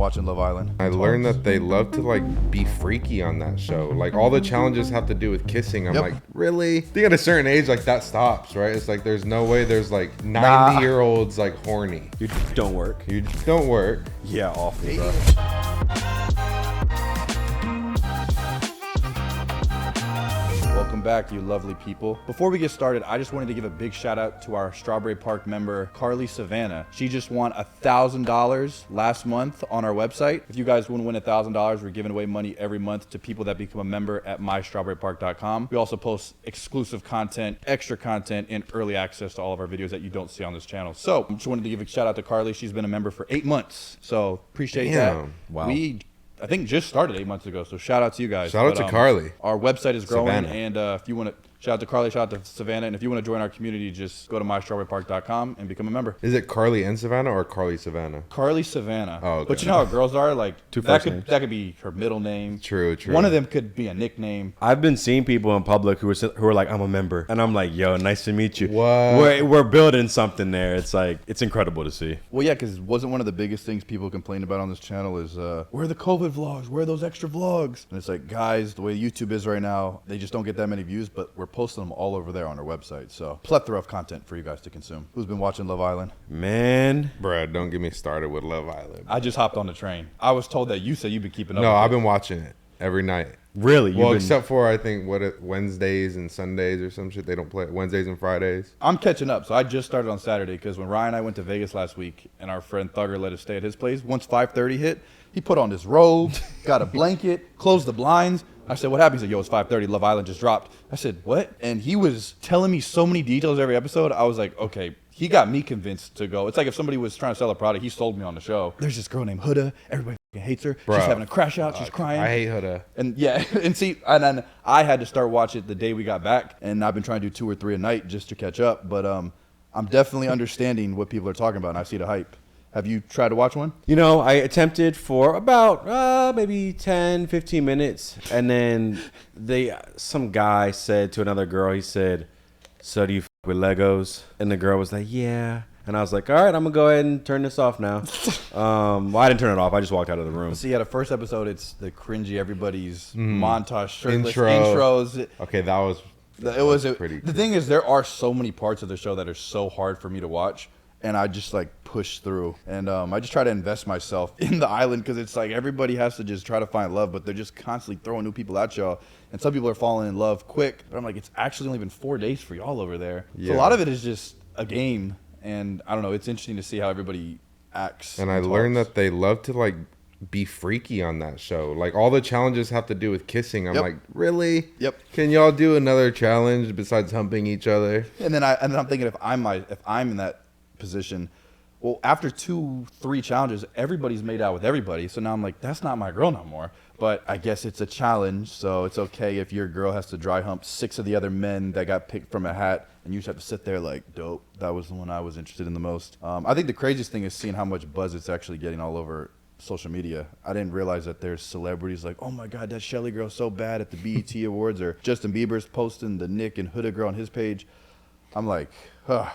watching Love Island. I learned that they love to like be freaky on that show. Like all the challenges have to do with kissing. I'm like, really? I think at a certain age, like that stops, right? It's like there's no way there's like 90-year-olds like horny. You just don't work. You just don't work. Yeah, awful, bro. Welcome back, you lovely people. Before we get started, I just wanted to give a big shout out to our Strawberry Park member, Carly Savannah. She just won $1,000 last month on our website. If you guys want to win $1,000, we're giving away money every month to people that become a member at mystrawberrypark.com. We also post exclusive content, extra content, and early access to all of our videos that you don't see on this channel. So I just wanted to give a shout out to Carly. She's been a member for 8 months. So appreciate that. Wow. I think just started 8 months ago, so shout out to you guys. Shout out to Carly. Our website is growing, Savannah. and if you want to, shout out to Carly, shout out to Savannah, and if you want to join our community, just go to mystrawberrypark.com and become a member. Is it Carly and Savannah or Carly Savannah? Carly Savannah. Oh, okay. But you know how girls are, like Two that first could names. that could be her middle name. True. One of them could be a nickname. I've been seeing people in public who are like, I'm a member. And I'm like, yo, nice to meet you. What? We're building something there. It's like, it's incredible to see. Well, yeah, because wasn't one of the biggest things people complained about on this channel is where are the COVID vlogs? Where are those extra vlogs? And it's like, guys, the way YouTube is right now, they just don't get that many views, but we're posting them all over there on our website. So plethora of content for you guys to consume. Who's been watching Love Island? Man. Bruh, don't get me started with Love Island. I just hopped on the train. I was told that you said you've been keeping up. No, with I've it. been watching it every night. Really? Well, except for I think Wednesdays and Sundays or some shit. They don't play Wednesdays and Fridays. I'm catching up. So I just started on Saturday because when Ryan and I went to Vegas last week and our friend Thugger let us stay at his place, once 5:30 hit, he put on his robe, got a blanket, closed the blinds. I said, what happened? He said, yo, it's 5:30. Love Island just dropped. I said, what? And he was telling me so many details every episode. I was like, okay. He got me convinced to go. It's like if somebody was trying to sell a product, he sold me on the show. There's this girl named Huda. Everybody hates her. Bruh. She's having a crash out. She's crying. I hate Huda. And yeah, and see, and then I had to start watching it the day we got back, and I've been trying to do 2 or 3 a night just to catch up. But I'm definitely understanding what people are talking about, and I see the hype. Have you tried to watch one? You know, I attempted for about maybe 10, 15 minutes. And then some guy said to another girl, he said, so do you with Legos? And the girl was like, yeah. And I was like, all right, I'm going to go ahead and turn this off now. Well, I didn't turn it off. I just walked out of the room. See, the first episode, it's the cringy, everybody's montage, shirtless Intro. intros. Okay, that was pretty. The thing is, there are so many parts of the show that are so hard for me to watch. And I just like push through, and I just try to invest myself in the island because it's like everybody has to just try to find love, but they're just constantly throwing new people at y'all, and some people are falling in love quick. But I'm like, it's actually only been 4 days for y'all over there. So a lot of it is just a game, and I don't know. It's interesting to see how everybody acts. And I learned that they love to like be freaky on that show. Like all the challenges have to do with kissing. I'm like, really? Yep. Can y'all do another challenge besides humping each other? And then I'm thinking if I'm in that position, well, after 2-3 challenges, everybody's made out with everybody. So now I'm like, that's not my girl no more. But I guess it's a challenge, so it's okay if your girl has to dry hump 6 of the other men that got picked from a hat, and you just have to sit there like, dope. That was the one I was interested in the most. I think the craziest thing is seeing how much buzz it's actually getting all over social media. I didn't realize that there's celebrities like, oh my God, that Shelly girl's so bad at the BET Awards, or Justin Bieber's posting the Nick and Huda girl on his page. I'm like,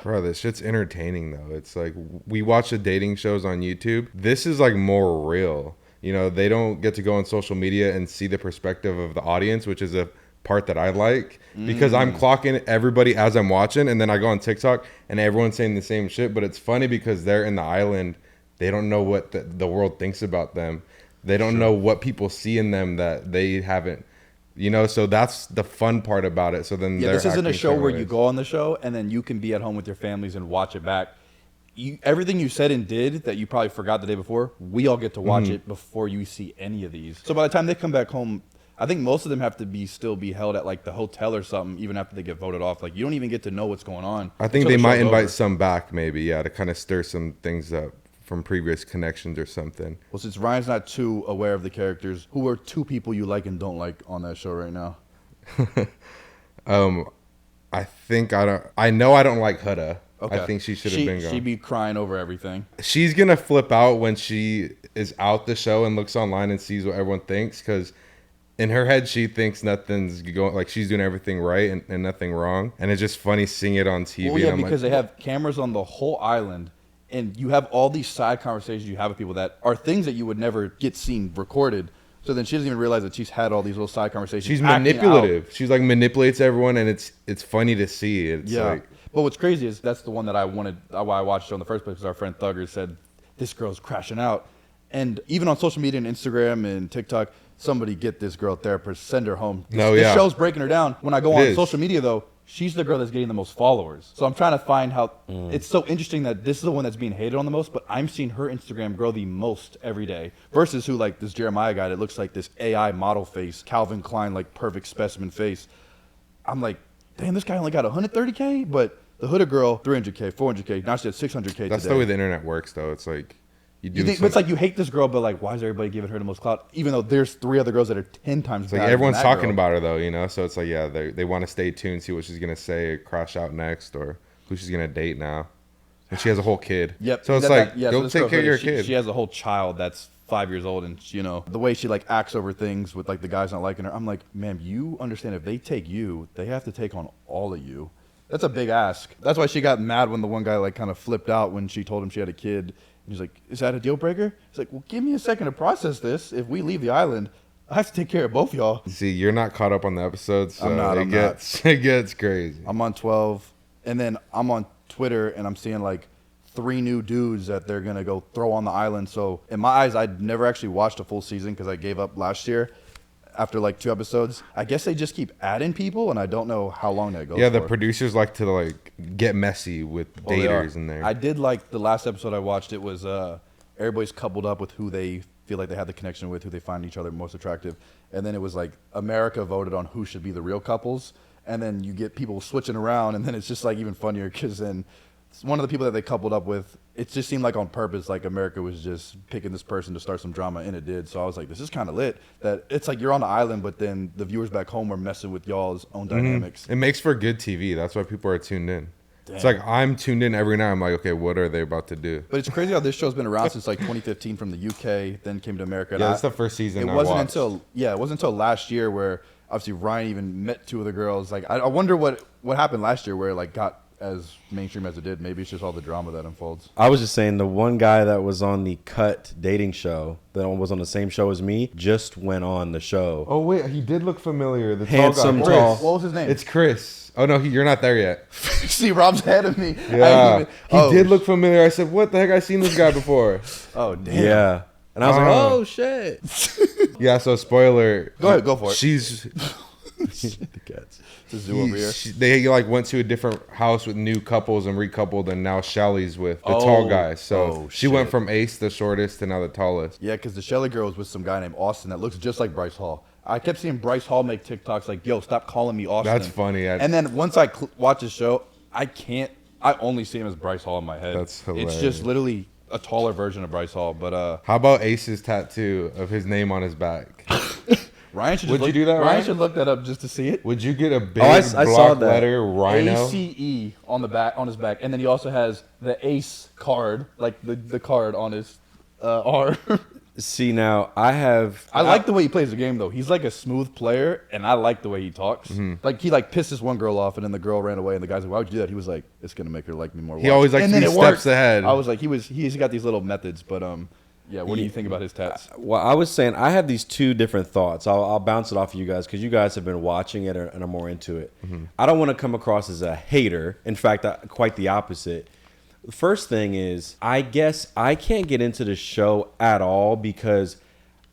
Bro, this shit's entertaining though. It's like we watch the dating shows on YouTube. This is like more real. You know, they don't get to go on social media and see the perspective of the audience, which is a part that I like because I'm clocking everybody as I'm watching, and then I go on TikTok and everyone's saying the same shit. But it's funny because they're in the island. They don't know what the world thinks about them. They don't know what people see in them that they haven't. You know, so that's the fun part about it. So then, this isn't a show where you go on the show and then you can be at home with your families and watch it back. Everything you said and did that you probably forgot the day before, we all get to watch it before you see any of these. So by the time they come back home, I think most of them have to still be held at like the hotel or something, even after they get voted off. Like you don't even get to know what's going on. I think they might invite some back, maybe, to kind of stir some things up from previous connections or something. Well, since Ryan's not too aware of the characters, who are 2 people you like and don't like on that show right now? I know I don't like Huda. Okay. I think she should have been gone. She'd be crying over everything. She's gonna flip out when she is out the show and looks online and sees what everyone thinks, because in her head she thinks nothing's going, like she's doing everything right and nothing wrong, and it's just funny seeing it on TV. Well, yeah, because they have cameras on the whole island, And you have all these side conversations you have with people that are things that you would never get seen recorded. So then she doesn't even realize that she's had all these little side conversations. She's manipulative. She's like manipulates everyone, and it's funny to see. It's like, but what's crazy is that's the one that why I watched it in the first place, because our friend Thugger said, this girl's crashing out. And even on social media and Instagram and TikTok, somebody get this girl a therapist, send her home. This show's breaking her down. When I go on social media, though, she's the girl that's getting the most followers. So I'm trying to find how it's so interesting that this is the one that's being hated on the most, but I'm seeing her Instagram grow the most every day versus who, like this Jeremiah guy that looks like this AI model face, Calvin Klein, like perfect specimen face. I'm like, damn, this guy only got 130K, but the Huda girl, 300K, 400K, now she has 600K today. That's the way the internet works, though. It's like, it's like you hate this girl, but like, why is everybody giving her the most clout? Even though there's 3 other girls that are 10 times better. Like everyone's talking about her, though, you know. So it's like, yeah, they want to stay tuned, see what she's gonna say, crash out next, or who she's gonna date now. And she has a whole kid. Yep. So it's go take care of your kid. She has a whole child that's 5 years old, and you know the way she like acts over things with like the guys not liking her. I'm like, ma'am, you understand if they take you, they have to take on all of you. That's a big ask. That's why she got mad when the one guy like kind of flipped out when she told him she had a kid. He's like, is that a deal breaker? He's like, well, give me a second to process this. If we leave the island, I have to take care of both y'all. See, you're not caught up on the episodes, so I'm it gets crazy. I'm on 12, and then I'm on Twitter, and I'm seeing like 3 new dudes that they're going to go throw on the island. So in my eyes, I'd never actually watched a full season because I gave up last year after like 2 episodes. I guess they just keep adding people, and I don't know how long that goes Yeah, for. the producers like to like get messy with daters in there. I did like the last episode I watched. It was everybody's coupled up with who they feel like they have the connection with, who they find each other most attractive. And then it was like America voted on who should be the real couples. And then you get people switching around, and then it's just like even funnier because then one of the people that they coupled up with, it just seemed like on purpose, like America was just picking this person to start some drama, and it did. So I was like, this is kind of lit. That it's like you're on the island, but then the viewers back home are messing with y'all's own dynamics. It makes for good TV. That's why people are tuned in. Damn. It's like I'm tuned in every night. I'm like, okay, what are they about to do? But it's crazy how this show's been around since like 2015 from the UK, then came to America. Yeah, that's the first season. It wasn't until last year where obviously Ryan even met 2 of the girls. Like I wonder what happened last year where it like got as mainstream as it did. Maybe it's just all the drama that unfolds. I was just saying the one guy that was on the Cut dating show that was on the same show as me just went on the show. Oh wait, he did look familiar. The Handsome, tall guy. tall. What was his name? It's Chris. Oh no, you're not there yet. See, Rob's ahead of me. Yeah, he did look familiar. I said, what the heck? I've seen this guy before. Oh damn. Yeah. And I was like, oh shit. Yeah, so spoiler. Go ahead, go for it. She's The cats. It's a zoo over here. they like went to a different house with new couples and recoupled, and now Shelly's with the tall guy. So she went from Ace, the shortest, to now the tallest. Yeah, because the Shelly girl was with some guy named Austin that looks just like Bryce Hall. I kept seeing Bryce Hall make TikToks like, yo, stop calling me Austin. That's funny. And then once I watch the show, I only see him as BryceAll in my head. That's hilarious. It's just literally a taller version of Bryce Hall. But how about Ace's tattoo of his name on his back? Ryan should Would you do that, Ryan Ryan? should look that up just to see it. Would you get a big I block saw that. letter Rhino? ACE on the back, on his back, and then he also has the Ace card, like the card on his arm. See, now I like the way he plays the game though. He's like a smooth player, and I like the way he talks. Like he like pissed this one girl off, and then the girl ran away, and the guy's like, "Why would you do that?" He was like, "It's gonna make her like me more." He always likes to be steps ahead. I was like, he's got these little methods, but yeah. What do you think about his tats? Well, I was saying I have these 2 different thoughts. I'll bounce it off of you guys because you guys have been watching it and are more into it. I don't want to come across as a hater. In fact, quite the opposite. The first thing is, I guess I can't get into the show at all because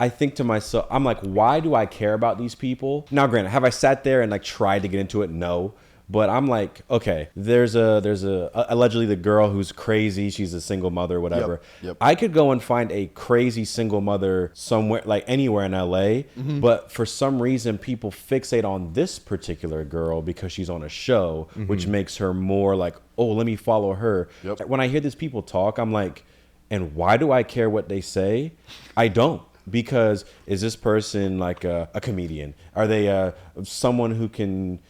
I think to myself, I'm like, why do I care about these people? Now, granted, have I sat there and like tried to get into it? No. But I'm like, okay, there's allegedly the girl who's crazy. She's a single mother, whatever. Yep. I could go and find a crazy single mother somewhere, like anywhere in LA. But for some reason, people fixate on this particular girl because she's on a show, which makes her more like, oh, let me follow her. Yep. When I hear these people talk, I'm like, and why do I care what they say? I don't. Because is this person like a comedian? Are they someone who can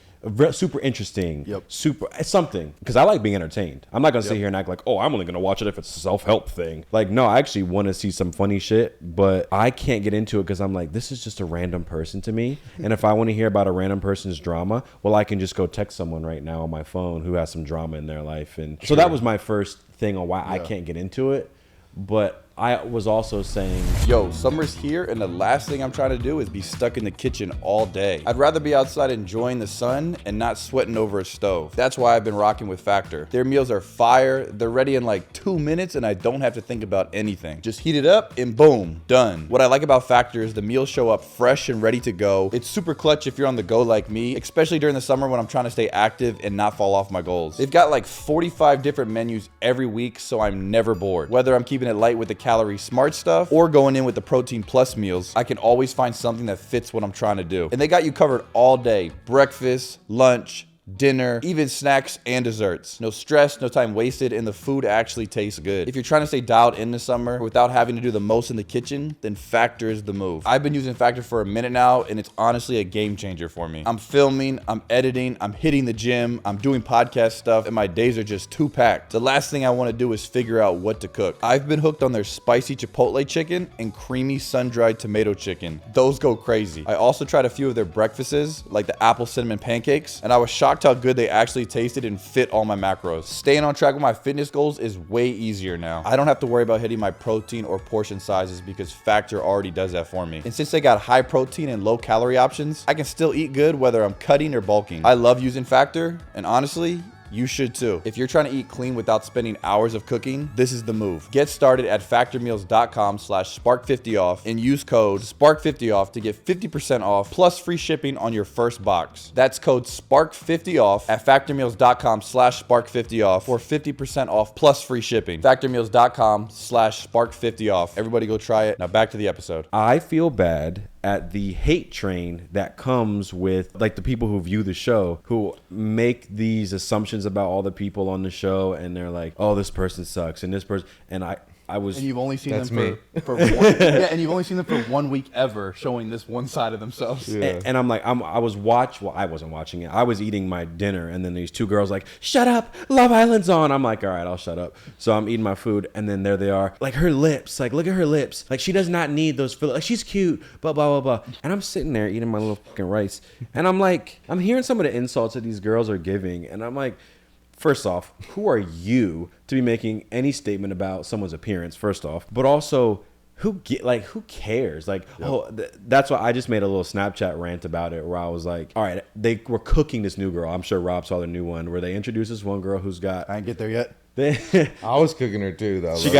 super interesting, Yep. super something. Because I like being entertained. I'm not gonna sit here and act like, oh, I'm only gonna watch it if it's a self-help thing. Like, no, I actually want to see some funny shit, but I can't get into it because I'm like, this is just a random person to me. And if I want to hear about a random person's drama, well, I can just go text someone right now on my phone who has some drama in their life. And so that was my first thing on why I can't get into it. But I was also saying, yo, summer's here, and the last thing I'm trying to do is be stuck in the kitchen all day. I'd rather be outside enjoying the sun and not sweating over a stove. That's why I've been rocking with Factor. Their meals are fire, they're ready in like 2 minutes, and I don't have to think about anything. Just heat it up and boom, done. What I like about Factor is the meals show up fresh and ready to go. It's super clutch if you're on the go like me, especially during the summer when I'm trying to stay active and not fall off my goals. They've got like 45 different menus every week, so I'm never bored. Whether I'm keeping it light with the calorie smart stuff or going in with the protein plus meals, I can always find something that fits what I'm trying to do. And they got you covered all day. Breakfast, lunch, dinner, even snacks and desserts. No stress, no time wasted, and the food actually tastes good. If you're trying to stay dialed in the summer without having to do the most in the kitchen, then Factor is the move. I've been using Factor for a minute now, and it's honestly a game changer for me. I'm filming, I'm editing, I'm hitting the gym, I'm doing podcast stuff, and my days are just too packed. The last thing I want to do is figure out what to cook. I've been hooked on their spicy chipotle chicken and creamy sun-dried tomato chicken. Those go crazy. I also tried a few of their breakfasts, like the apple cinnamon pancakes, and I was shocked how good they actually tasted and fit all my macros. Staying on track with my fitness goals is way easier now. I don't have to worry about hitting my protein or portion sizes because Factor already does that for me. And since they got high protein and low calorie options, I can still eat good whether I'm cutting or bulking. I love using Factor, and honestly, you should too. If you're trying to eat clean without spending hours of cooking, this is the move. Get started at factormeals.com/spark50off and use code SPARK50off to get 50% off plus free shipping on your first box. That's code SPARK50off at factormeals.com/spark50off for 50% off plus free shipping. Factormeals.com/spark50off. Everybody go try it. Now back to the episode. I feel bad at the hate train that comes with like the people who view the show, who make these assumptions about all the people on the show, and they're like, oh, this person sucks and this person, and I was, And you've only seen That's them for one, yeah, and you've only seen them for 1 week ever, showing this one side of themselves. Yeah. and I'm like, I wasn't watching it. I was eating my dinner, and then these two girls like, shut up, Love Island's on. I'm like, all right, I'll shut up. So I'm eating my food, and then there they are, like her lips, like look at her lips, like she does not need those fillers, like she's cute, blah blah blah blah. And I'm sitting there eating my little fucking rice, and I'm like, I'm hearing some of the insults that these girls are giving, and I'm like, first off, who are you to be making any statement about someone's appearance, first off? But also, who cares? Like, that's why I just made a little Snapchat rant about it where I was like, all right, they were cooking this new girl. I'm sure Rob saw the new one where they introduced this one girl who's got... I ain't get there yet. I was cooking her too, though. She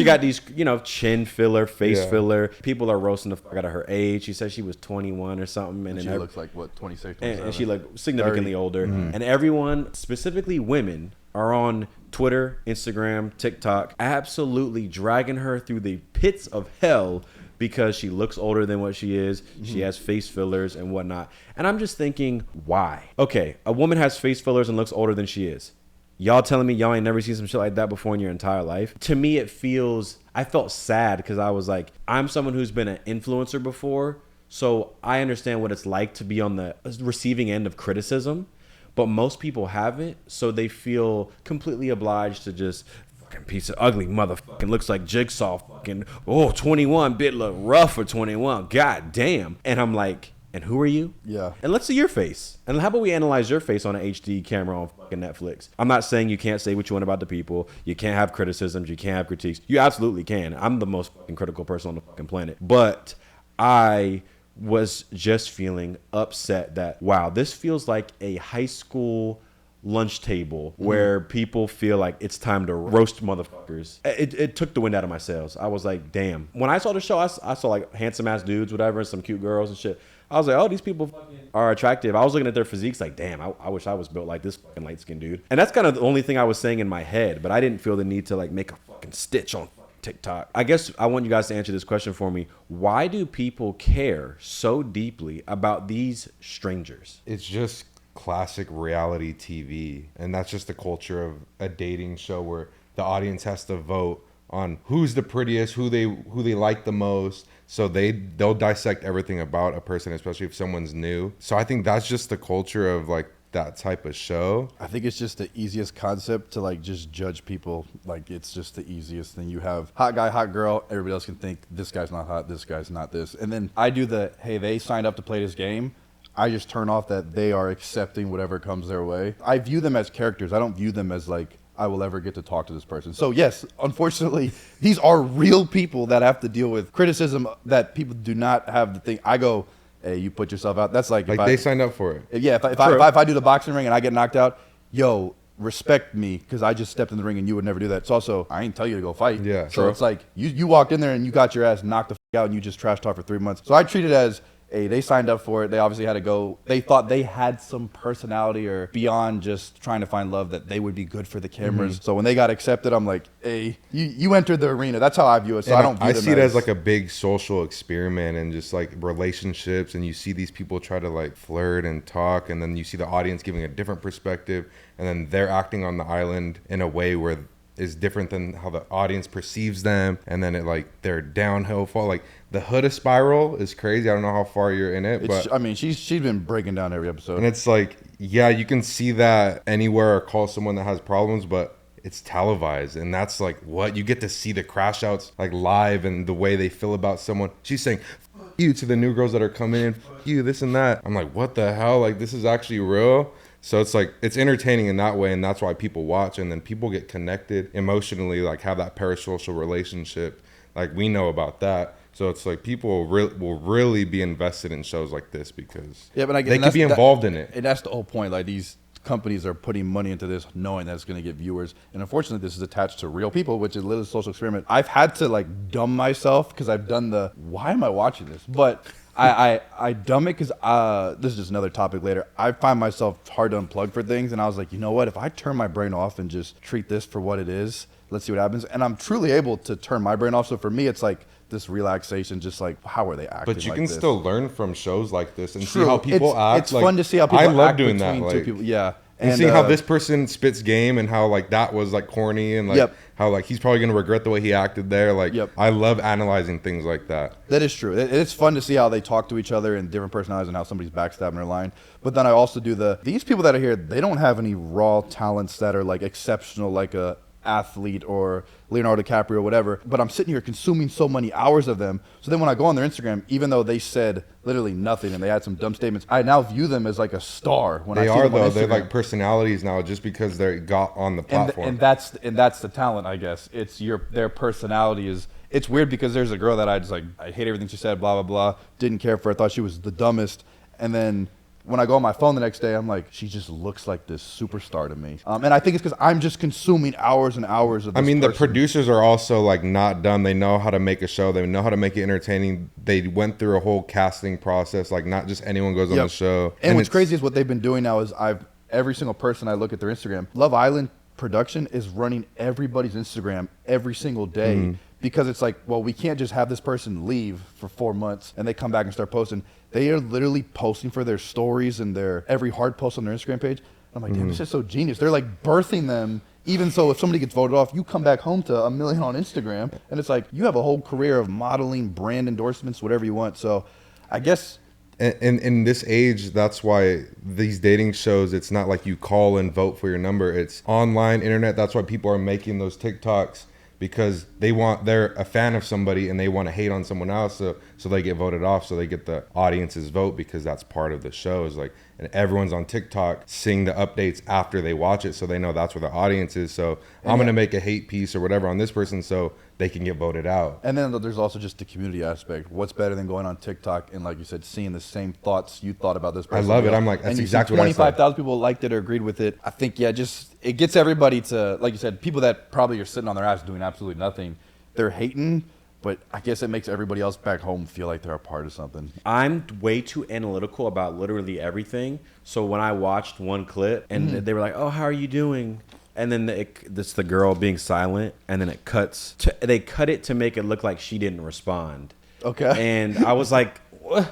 got these, chin filler, face filler. People are roasting the fuck out of her age. She said she was 21 or something, and She then looks like, what, 26, and 27? she looked significantly 30. older. And everyone, specifically women, are on Twitter, Instagram, TikTok, absolutely dragging her through the pits of hell because she looks older than what she is. She has face fillers and whatnot. And I'm just thinking, why? Okay, a woman has face fillers and looks older than she is. Y'all telling me y'all ain't never seen some shit like that before in your entire life? To me, I felt sad because I was like, I'm someone who's been an influencer before, so I understand what it's like to be on the receiving end of criticism, but most people haven't, so they feel completely obliged to just, fucking piece of ugly motherfucking looks like Jigsaw fucking, 21, bit look rough for 21, god damn. And I'm like, and who are you? Yeah. And let's see your face. And how about we analyze your face on an HD camera on fucking Netflix? I'm not saying you can't say what you want about the people. You can't have criticisms. You can't have critiques. You absolutely can. I'm the most fucking critical person on the fucking planet. But I was just feeling upset that, wow, this feels like a high school lunch table where people feel like it's time to roast motherfuckers. It took the wind out of my sails. I was like, damn. When I saw the show, I saw like handsome ass dudes, whatever, and some cute girls and shit. I was like, oh, these people fucking are attractive. I was looking at their physiques like, damn, I wish I was built like this fucking light-skinned dude. And that's kind of the only thing I was saying in my head, but I didn't feel the need to like make a fucking stitch on TikTok. I guess I want you guys to answer this question for me. Why do people care so deeply about these strangers? It's just classic reality TV, and that's just the culture of a dating show where the audience has to vote on who's the prettiest, who they like the most. So they'll dissect everything about a person, especially if someone's new. So I think that's just the culture of like that type of show. I think it's just the easiest concept to like just judge people. Like it's just the easiest thing. You have hot guy, hot girl. Everybody else can think this guy's not hot, this guy's not this. And then I do the, hey, they signed up to play this game. I just turn off that they are accepting whatever comes their way. I view them as characters. I don't view them as like, I will ever get to talk to this person. So yes, unfortunately, these are real people that have to deal with criticism that people do not have the thing. I go, hey, you put yourself out. That's like, Like they signed up for it. Yeah, if I do the boxing ring and I get knocked out, yo, respect me because I just stepped in the ring and you would never do that. It's also, I ain't tell you to go fight. Yeah. So it's like, you walked in there and you got your ass knocked the out and you just trash talk for 3 months. So I treat it as, hey, they signed up for it. They obviously had to go. They thought they had some personality or beyond just trying to find love that they would be good for the cameras. So when they got accepted, I'm like, hey, you entered the arena. That's how I view it. So And I don't view I them see it as like a big social experiment and just like relationships. And you see these people try to like flirt and talk. And then you see the audience giving a different perspective. And then they're acting on the island in a way where is different than how the audience perceives them, and then it like their downhill fall. Like the Huda spiral is crazy. I don't know how far you're in it, but I mean, she's been breaking down every episode. and it's like, yeah, you can see that anywhere or call someone that has problems, but it's televised, and that's like what you get to see the crash outs like live and the way they feel about someone. She's saying "Fuck you" to the new girls that are coming in, "Fuck you," this and that. I'm like, what the hell? Like this is actually real. So it's like, it's entertaining in that way, and that's why people watch, and then people get connected emotionally, like have that parasocial relationship. Like we know about that. So it's like people will really be invested in shows like this because they could be involved in it. And that's the whole point. Like these companies are putting money into this knowing that it's going to get viewers. And unfortunately, this is attached to real people, which is literally a social experiment. I've had to like dumb myself because I've done why am I watching this? But I dumb it because this is just another topic later. I find myself hard to unplug for things, and I was like, you know what? If I turn my brain off and just treat this for what it is, let's see what happens. And I'm truly able to turn my brain off. So for me, it's like this relaxation, just like how are they acting? But you like can this? still learn from shows like this and True. see how people act. It's fun to see how people I love act doing between that. two Like, people. Yeah. and seeing how this person spits game and how like that was like corny and like how like he's probably gonna regret the way he acted there. Like I love analyzing things like that. That is true. It's fun to see how they talk to each other and different personalities and how somebody's backstabbing their line. But then I also do these people that are here, they don't have any raw talents that are like exceptional, like a athlete or Leonardo DiCaprio or whatever, but I'm sitting here consuming so many hours of them. So then when I go on their Instagram, even though they said literally nothing and they had some dumb statements, I now view them as like a star. When They I see are them on though. They're Instagram. like personalities now just because they got on the platform. And that's the talent, I guess. It's their personality is. It's weird because there's a girl that I hate everything she said, blah blah blah. Didn't care for her. Thought she was the dumbest. And then when I go on my phone the next day, I'm like, she just looks like this superstar to me. And I think it's because I'm just consuming hours and hours of this the person. producers are also like not dumb. They know how to make a show. They know how to make it entertaining. They went through a whole casting process. Like not just anyone goes on the show. And what's crazy is what they've been doing now is every single person I look at their Instagram, Love Island production is running everybody's Instagram every single day. Because it's like, well, we can't just have this person leave for 4 months and they come back and start posting. They are literally posting for their stories and their every hard post on their Instagram page. I'm like, damn, this is so genius. They're like birthing them. Even so, if somebody gets voted off, you come back home to 1 million on Instagram. And it's like, you have a whole career of modeling, brand endorsements, whatever you want. So I guess... And in this age, that's why these dating shows, it's not like you call and vote for your number. It's online, internet. That's why people are making those TikToks. Because they're a fan of somebody and they want to hate on someone else, so they get voted off, so they get the audience's vote because that's part of the show. Is like, and everyone's on TikTok seeing the updates after they watch it, so they know that's where the audience is. So I'm gonna make a hate piece or whatever on this person, so they can get voted out. And then there's also just the community aspect. What's better than going on TikTok and, like you said, seeing the same thoughts you thought about this person? I love it. I'm like, that's exactly what I said. 25,000 people liked it or agreed with it. I think, just it gets everybody to, like you said, people that probably are sitting on their ass doing absolutely nothing. They're hating, but I guess it makes everybody else back home feel like they're a part of something. I'm way too analytical about literally everything. So when I watched one clip and they were like, "Oh, how are you doing?" And then it's the girl being silent, and then it cuts. They cut it to make it look like she didn't respond. Okay. And I was like, "What?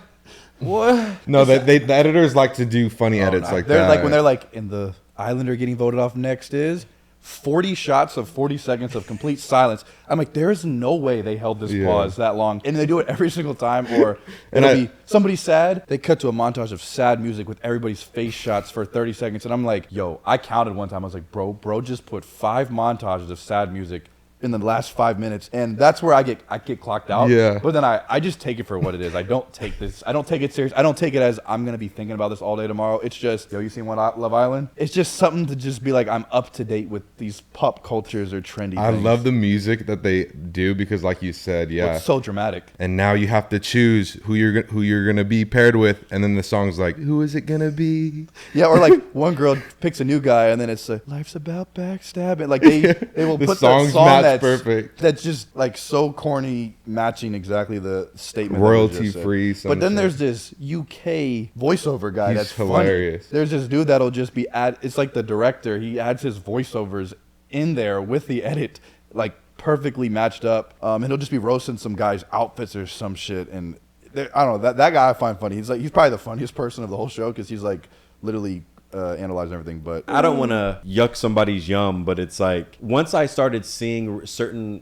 What?" No, the editors like to do funny edits like they're that. like when they're like, "And the Islander getting voted off next is." 40 shots of 40 seconds of complete silence. I'm like, there's no way they held this pause that long. And they do it every single time. Or it'll be somebody sad. They cut to a montage of sad music with everybody's face shots for 30 seconds. And I'm like, yo, I counted one time. I was like, bro just put 5 montages of sad music in the last 5 minutes, and that's where I get clocked out. Yeah. But then I just take it for what it is. I don't take it serious. I don't take it as I'm gonna be thinking about this all day tomorrow. It's just, yo, you seen Love Island? It's just something to just be like, I'm up to date with these pop cultures or trendy I things. love the music that they do because, like you said, yeah, It's so dramatic. and now you have to choose who you're gonna be paired with, and then the song's like, who is it gonna be? Yeah, or like one girl picks a new guy, and then it's like, life's about backstabbing. Like they will The put that songs song match that's perfect. That's just like so corny, matching exactly the statement. Royalty free. But then there's this UK voiceover guy He's that's hilarious. Funny. There's this dude that'll just be it's like the director. He adds his voiceovers in there with the edit, like perfectly matched up. And he'll just be roasting some guy's outfits or some shit. And I don't know, that guy I find funny. He's probably the funniest person of the whole show because he's like literally analyzing everything. But I don't want to yuck somebody's yum, but it's like once I started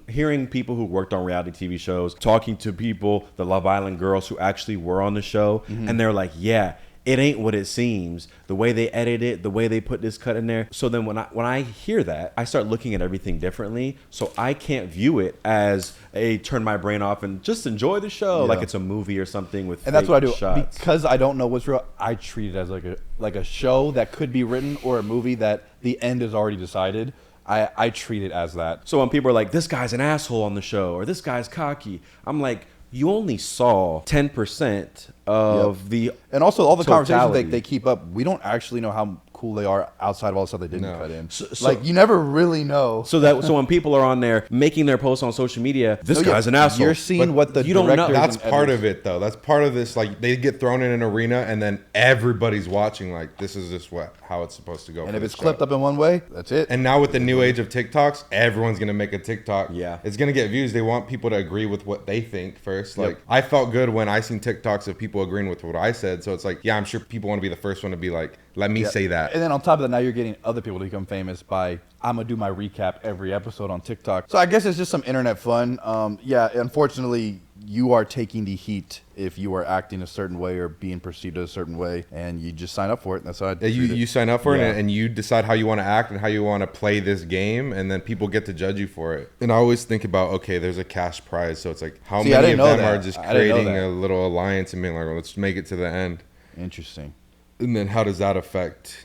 hearing people who worked on reality TV shows, talking to people, the Love Island girls who actually were on the show, and they're like, yeah, it ain't what it seems. The way they edit it, the way they put this cut in there. So then when I hear that, I start looking at everything differently. So I can't view it as a turn my brain off and just enjoy the show like it's a movie or something with. And that's what I do shots. because I don't know what's real. I treat it as like a show that could be written or a movie that the end is already decided. I treat it as that. So when people are like, this guy's an asshole on the show or this guy's cocky, I'm like, you only saw 10% of the And also all the conversations totality. they keep up, we don't actually know how cool they are outside of all the stuff they didn't No. cut in. So- Like you never really know. So when people are on there making their posts on social media, this So, yeah, guy's an asshole. You're seeing But what the you don't know. directors That's and part editors- of it, though. That's part of this. Like, they get thrown in an arena, and then everybody's watching. Like, this is just how it's supposed to go. And for if this it's clipped show. up in one way, that's it. And now with the new age of TikToks, everyone's gonna make a TikTok. Yeah. It's gonna get views. They want people to agree with what they think first. Like, I felt good when I seen TikToks of people agreeing with what I said. So it's like, yeah, I'm sure people want to be the first one to be like, let me say that. And then on top of that, now you're getting other people to become famous by, I'm going to do my recap every episode on TikTok. So I guess it's just some internet fun. Yeah, unfortunately, you are taking the heat if you are acting a certain way or being perceived a certain way, and you just sign up for it. That's how I treat it. You sign up for Yeah. it, and you decide how you want to act and how you want to play this game, and then people get to judge you for it. And I always think about, okay, there's a cash prize, so it's like, how See, I many didn't of know them that. are just I didn't know creating that. a little alliance and being like, well, let's make it to the end. Interesting. And then how does that affect,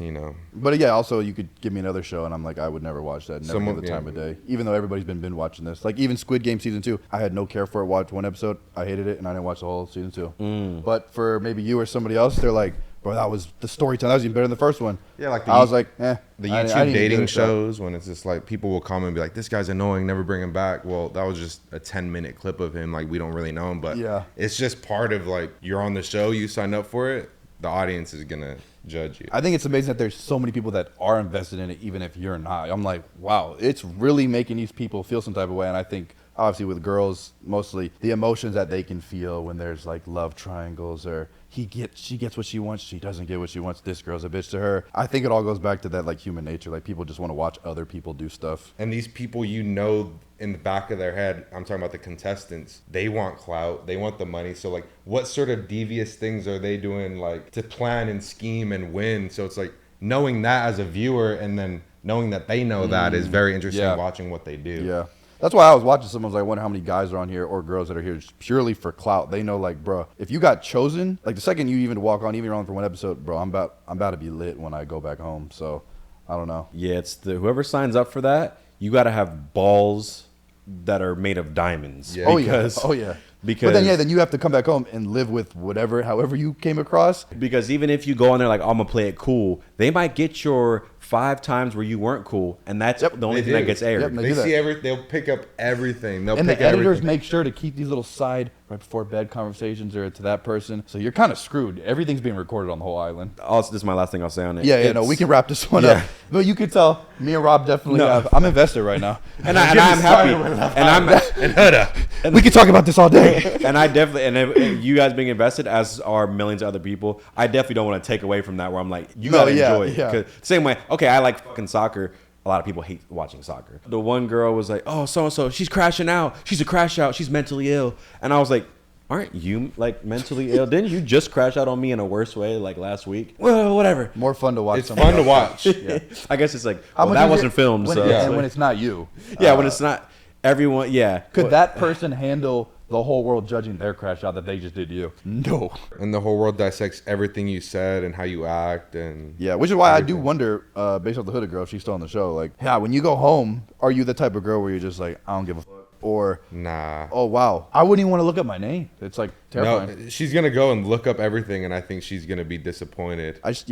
But yeah, also you could give me another show, and I'm like, I would never watch that. Never Someone- give the time yeah. of day. Even though everybody's been watching this, like even Squid Game season 2, I had no care for it. Watched one episode, I hated it, and I didn't watch the whole season 2. But for maybe you or somebody else, they're like, bro, that was the storytelling. That was even better than the first one. Yeah, like I was like, the I YouTube didn't give it dating a shot. shows when it's just like people will comment and be like, this guy's annoying, never bring him back. Well, that was just a 10-minute clip of him. Like, we don't really know him, but Yeah. it's just part of like, you're on the show, you signed up for it, the audience is gonna judge you. I think it's amazing that there's so many people that are invested in it, even if you're not. I'm like, wow, it's really making these people feel some type of way. And I think, obviously, with girls, mostly the emotions that they can feel when there's like love triangles or she gets what she wants, she doesn't get what she wants, this girl's a bitch to her. I think it all goes back to that like human nature. Like people just want to watch other people do stuff. And these people, in the back of their head, I'm talking about the contestants, they want clout, they want the money. So like, what sort of devious things are they doing like to plan and scheme and win? So it's like knowing that as a viewer and then knowing that they know that is very interesting. Yeah. Watching what they do. Yeah. That's why I was watching someone. I was like, I wonder how many guys are on here or girls that are here just purely for clout. They know, like, bro, if you got chosen, like the second you even walk on, even you're on for one episode, bro, I'm about to be lit when I go back home. So I don't know. Yeah, it's whoever signs up for that, you got to have balls that are made of diamonds. Yeah. Oh because, yeah. Oh yeah. Because But then you have to come back home and live with however you came across. Because even if you go on there like, I'm gonna play it cool, they might get your 5 times where you weren't cool, and that's the only They thing that do. gets aired. Yep, They do that. see they'll pick up everything. They'll And pick the editors everything. make sure to keep these little side right before bed conversations or to that person. So you're kind of screwed. Everything's being recorded on the whole island. Also, this is my last thing I'll say on it. Yeah, no, we can wrap this one up. But you could tell me and Rob definitely have. I'm invested right now. and I'm happy, and We could talk about this all day. and I definitely, and you guys being invested, as are millions of other people, I definitely don't want to take away from that. Where I'm like, you No, gotta yeah, enjoy it. yeah. 'Cause same way, okay, I like fucking soccer. a lot of people hate watching soccer. The one girl was like, "Oh, so and so, she's crashing out. She's a crash out. She's mentally ill." And I was like, "Aren't you like mentally ill? Didn't you just crash out on me in a worse way like last week?" Well, whatever. More fun to watch. It's fun to watch. Yeah. I guess it's like, How well, much that is wasn't it filmed, when so and when it's not you. yeah, when it's not everyone. Yeah, Could that person handle the whole world judging their crash out that they just did you? No. And the whole world dissects everything you said and how you act and Yeah, which is why I do wonder, based off the Hooded girl, if she's still on the show, like, yeah, when you go home, are you the type of girl where you're just like, I don't give a fuck? Or, nah. oh, wow, I wouldn't even want to look up my name. It's like terrifying. No, she's gonna go and look up everything, and I think she's gonna be disappointed. I just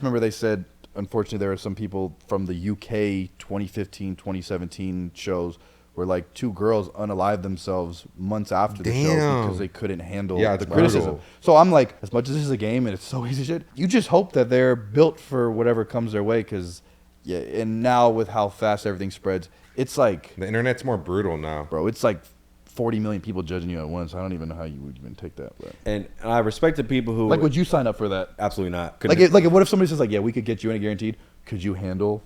remember they said, unfortunately, there were some people from the UK 2015, 2017 shows where like 2 girls unalived themselves months after the show Damn. because they couldn't handle Yeah, the it's criticism. brutal. So I'm like, as much as this is a game and it's so easy shit, you just hope that they're built for whatever comes their way. Because yeah, and now with how fast everything spreads, it's like, The internet's more brutal now. bro, it's like 40 million people judging you at once. I don't even know how you would even take that. But and I respect the people who like, would you sign up for that? absolutely not. What if somebody says like, yeah, we could get you in a guaranteed? Could you handle?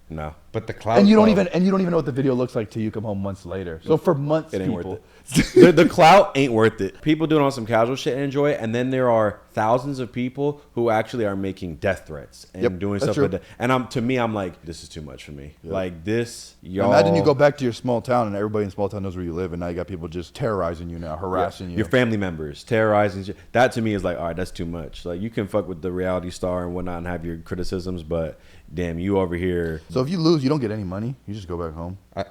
no. But the cloud And you don't though, even know what the video looks like till you come home months later. So for months, It ain't people. worth it. The clout ain't worth it. People do it on some casual shit and enjoy it, and then there are thousands of people who actually are making death threats and Yep, doing that's stuff true. like that. And I'm like, this is too much for me. Like this, y'all. Imagine you go back to your small town and everybody in small town knows where you live, and now you got people just terrorizing you now, harassing you. your family members terrorizing shit. That to me is like, all right, that's too much. Like you can fuck with the reality star and whatnot and have your criticisms, but damn, you over here. So if you lose, you don't get any money. You just go back home. I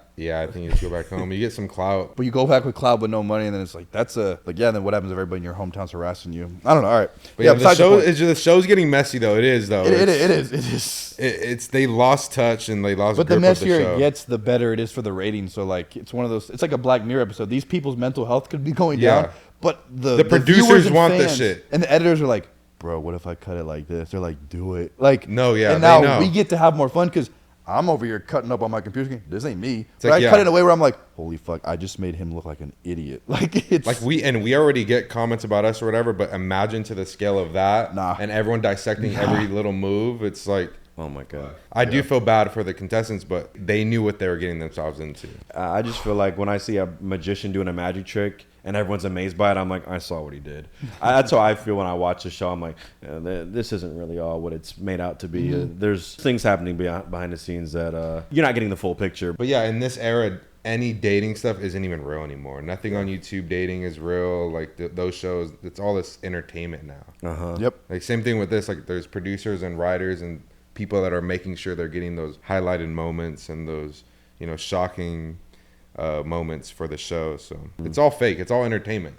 think you just go back home. You get some clout. But you go back with cloud with no money, and then it's like then what happens if everybody in your hometown's harassing you? I don't know. All right. But yeah, besides the show's getting messy though. It is though. It is. It's they lost touch and they lost. But the grip of messier show. it gets, the better it is for the ratings. So like, it's one of those. It's like a Black Mirror episode. These people's mental health could be going Yeah. down, but the producers viewers and want this fans shit. and the editors are like, bro, what if I cut it like this? They're like, do it. Like, No, yeah, And they now know. we get to have more fun because I'm over here cutting up on my computer screen. This ain't me. But like, I yeah. cut it in a way where I'm like, holy fuck, I just made him look like an idiot. Like it's Like we already get comments about us or whatever, but imagine to the scale of that, Nah. and everyone dissecting every little move. It's like Oh my god. I do feel bad for the contestants, but they knew what they were getting themselves into. I just feel like when I see a magician doing a magic trick and everyone's amazed by it, I'm like, I saw what he did. That's how I feel when I watch the show. I'm like, this isn't really all what it's made out to be. There's things happening behind the scenes that you're not getting the full picture. But yeah, in this era, any dating stuff isn't even real anymore. Nothing on YouTube dating is real. Like those shows, it's all this entertainment now. Yep. Like same thing with this. Like there's producers and writers and people that are making sure they're getting those highlighted moments and those, shocking moments for the show. So it's all fake. It's all entertainment.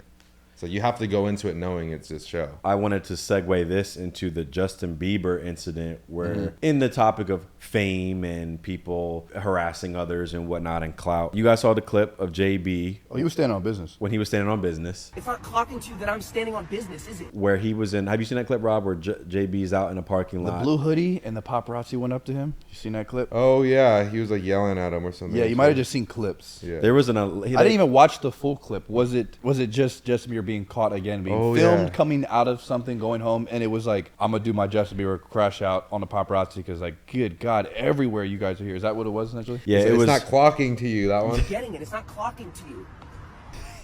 So you have to go into it knowing it's this show. I wanted to segue this into the Justin Bieber incident where in the topic of fame and people harassing others and whatnot and clout. You guys saw the clip of JB Oh, he was standing on business. when he was standing on business It's not clocking to you that I'm standing on business, is it? where he was in, have you seen that clip, Rob, where JB's out in a parking The lot? blue hoodie and the paparazzi went up to him. You seen that clip? Oh yeah, he was like yelling at him or something. Yeah, you might have just seen clips. Yeah. There was I I didn't even watch the full clip. Was it just Justin Bieber being caught again, being Oh, filmed yeah. coming out of something, going home, and it was like, I'm gonna do my Justin Bieber crash out on the paparazzi because like, good God, everywhere you guys are here. Is that what it was essentially? Yeah, It's it was not clocking to you, that one. Getting it. It's not clocking to you.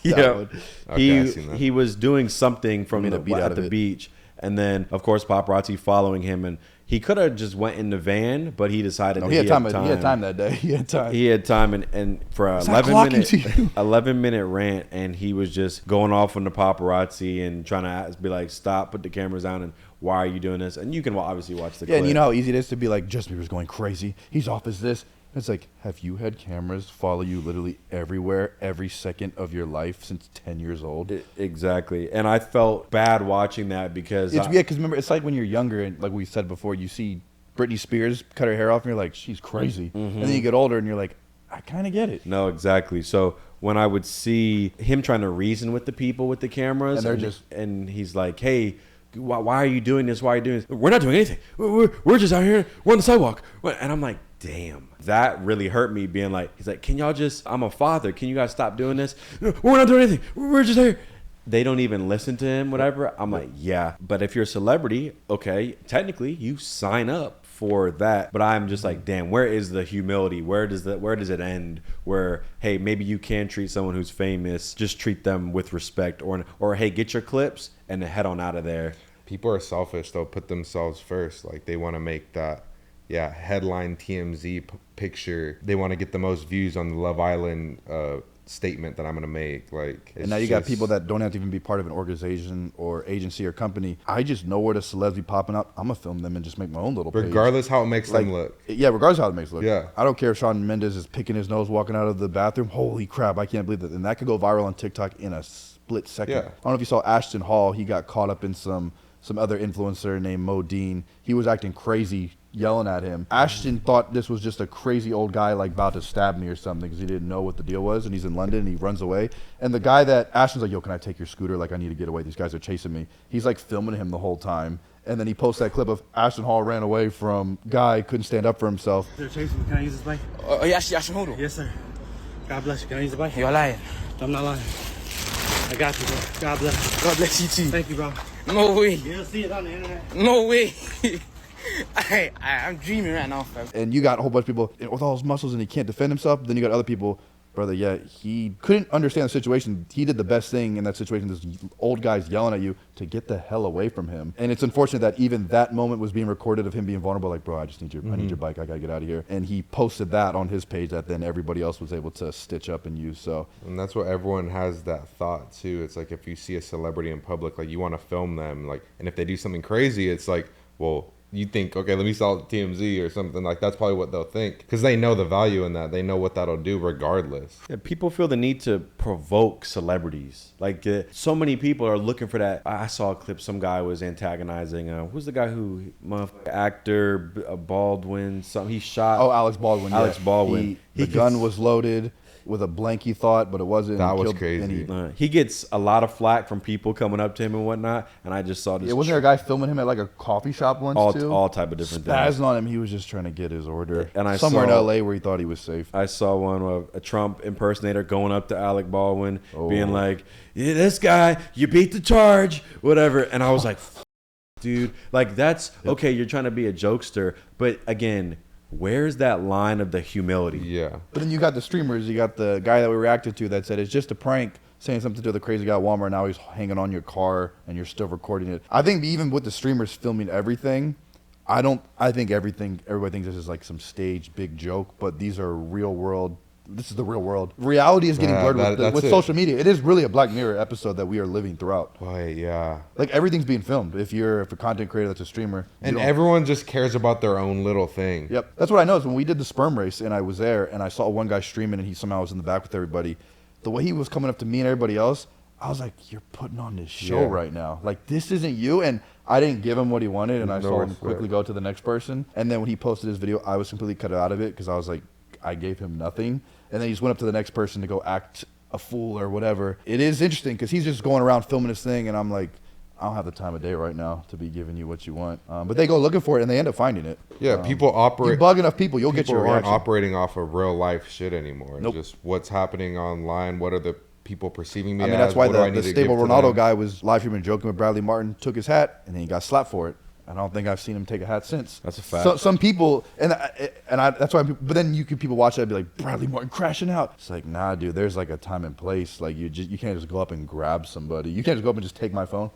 Yeah, one. Okay, I've seen that. he was doing something from Made a the beat out at of the it. beach, and then of course paparazzi following him, and he could have just went in the van, but he decided No, that he had time. He had time that day. He had time. He had time, and for a It's not 11 clocking to you. minute 11-minute rant, and he was just going off on the paparazzi and trying to be like, stop, put the cameras down, and why are you doing this? And you can obviously watch the Yeah, clip. and you know how easy it is to be like, Justin Bieber's going crazy. He's off as this. It's like, have you had cameras follow you literally everywhere, every second of your life since 10 years old? Exactly, and I felt bad watching that because Because remember, it's like when you're younger, and like we said before, you see Britney Spears cut her hair off, and you're like, she's crazy. And then you get older, and you're like, I kind of get it. No, exactly. So when I would see him trying to reason with the people with the cameras, And they're just- and he's like, "Hey, why are you doing this? Why are you doing this? We're not doing anything. We're just out here. We're on the sidewalk." And I'm like, damn, that really hurt me. Being like, he's like, "Can y'all just? I'm a father. Can you guys stop doing this? We're not doing anything. We're just here." They don't even listen to him, whatever. I'm like, yeah. But if you're a celebrity, okay, technically you sign up for that, but I'm just like, damn, where is the humility? Where does it end? Where, hey, maybe you can treat someone who's famous, just treat them with respect, or hey, get your clips and then head on out of there. People are selfish. They'll put themselves first. Like they want to make that, headline TMZ picture. They want to get the most views on the Love Island statement that I'm gonna make. Like, and now you got people that don't have to even be part of an organization or agency or company. I just know where the celebs be popping up. I'm gonna film them and just make my own little page. Regardless how it makes them look. Yeah, regardless how it makes it look. Yeah. I don't care if Shawn Mendes is picking his nose walking out of the bathroom. Holy crap, I can't believe that. And that could go viral on TikTok in a split second. Yeah. I don't know if you saw Ashton Hall. He got caught up in some other influencer named Mo Dean. He was acting crazy, yelling at him. Ashton thought this was just a crazy old guy like about to stab me or something because he didn't know what the deal was, and he's in London and he runs away. And the guy that Ashton's like, yo, can I take your scooter? Like, I need to get away. These guys are chasing me. He's like filming him the whole time. And then he posts that clip of Ashton Hall ran away from guy, couldn't stand up for himself. They're chasing me. Can I use this bike? Oh, yeah, Ashton, hold on. Yes, sir. God bless you. Can I use the bike? You're lying. I'm not lying. I got you, bro. God bless you. God bless you too. Thank you, bro. No way. You'll see it on the internet. No way. I'm dreaming right now, fam. And you got a whole bunch of people with all his muscles and he can't defend himself. Then you got other people, brother, he couldn't understand the situation. He did the best thing in that situation. This old guy's yelling at you to get the hell away from him. And it's unfortunate that even that moment was being recorded of him being vulnerable. Like, bro, I just need I need your bike. I gotta get out of here. And he posted that on his page that then everybody else was able to stitch up and use. So, And that's what everyone has that thought too. It's like if you see a celebrity in public, like you want to film them, like, and if they do something crazy, it's like, well, you think, okay, let me sell it to TMZ or something. Like that's probably what they'll think because they know the value in that. They know what that'll do regardless. Yeah, people feel the need to provoke celebrities. Like so many people are looking for that. I saw a clip. Some guy was antagonizing. Who's the guy who actor Baldwin? He shot. oh, Alex Baldwin. Alex Baldwin. The gun was loaded with a blank, he thought, but it wasn't. That was Killed- crazy. and He gets a lot of flack from people coming up to him and whatnot. And I just saw this. wasn't there a guy filming him at like a coffee shop once too? all type of different things. Spazzing on him. He was just trying to get his order. And I somewhere saw- in LA where he thought he was safe. I saw one of a Trump impersonator going up to Alec Baldwin, Oh. being like, yeah, "This guy, you beat the charge," whatever. And I was like, dude, like that's okay. You're trying to be a jokester, but again, where's that line of the humility? Yeah. But then you got the streamers. You got the guy that we reacted to that said it's just a prank, saying something to the crazy guy at Walmart. Now he's hanging on your car and you're still recording it. I think even with the streamers filming everything, I think everybody thinks this is like some staged big joke, but these are real world. This is the real world. Reality is getting blurred with social media. It is really a Black Mirror episode that we are living throughout. Boy, yeah. Like everything's being filmed. If you're a content creator that's a streamer, And everyone just cares about their own little thing. Yep. That's what I noticed when we did the sperm race and I was there and I saw one guy streaming and he somehow was in the back with everybody. The way he was coming up to me and everybody else, I was like, you're putting on this show Yeah. right now. Like, this isn't you. And I didn't give him what he wanted and I No saw him respect. quickly go to the next person. And then when he posted his video, I was completely cut out of it because I was like, I gave him nothing. And then he just went up to the next person to go act a fool or whatever. It is interesting because he's just going around filming his thing and I'm like, I don't have the time of day right now to be giving you what you want. But they go looking for it and they end up finding it. Yeah, people You operate. bug enough people, you'll get People your aren't reaction. operating off of real life shit anymore. Nope. Just what's happening online. What are the people perceiving me I mean, as? that's why what do I the need to stable give to Ronaldo them? guy was live streaming joking with Bradley Martin, took his hat, and then he got slapped for it. And I don't think I've seen him take a hat since. That's a fact. So, some people, that's why. But then people watch that and be like, Bradley Martin crashing out. It's like, nah, dude. There's like a time and place. Like you can't just go up and grab somebody. You can't just go up and just take my phone.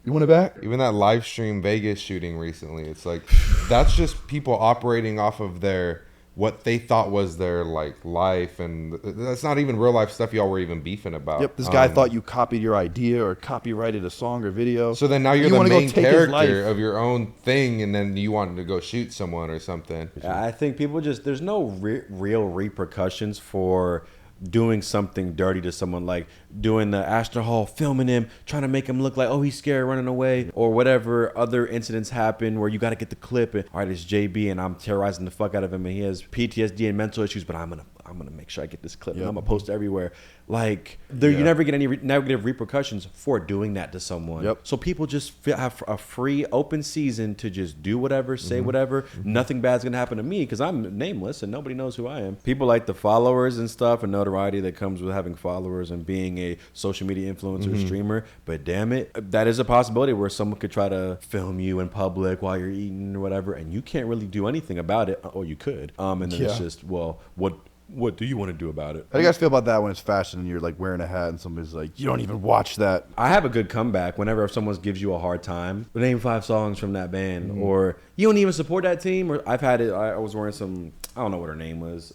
You want it back? Even that live stream Vegas shooting recently, it's like that's just people operating off of their what they thought was their like life, and that's not even real life stuff y'all were even beefing about. Yep. This guy thought you copied your idea or copyrighted a song or video. So then now you're the wanna go main take his life. character of your own thing, and then you wanted to go shoot someone or something. I think people there's no real repercussions for doing something dirty to someone, like doing the Ashton Hall, filming him, trying to make him look like, oh, he's scared, running away, or whatever other incidents happen where you got to get the clip and, all right, it's JB and I'm terrorizing the fuck out of him and he has PTSD and mental issues, but I'm I'm gonna make sure I get this clip and Yep. I'm gonna post it everywhere. Like you never get any negative repercussions for doing that to someone. Yep. So people just have a free open season to just do whatever, say whatever. Nothing bad's gonna happen to me because I'm nameless and nobody knows who I am. People like the followers and stuff and notoriety that comes with having followers and being a social media influencer streamer. But damn it, that is a possibility where someone could try to film you in public while you're eating or whatever, and you can't really do anything about it. Or you could. And then it's just, well, what do you want to do about it? How do you guys feel about that when it's fashion and you're like wearing a hat and somebody's like, you don't even watch that? I have a good comeback whenever someone gives you a hard time. Name 5 songs from that band, or you don't even support that team. Or I've had it. I was wearing some. I don't know what her name was.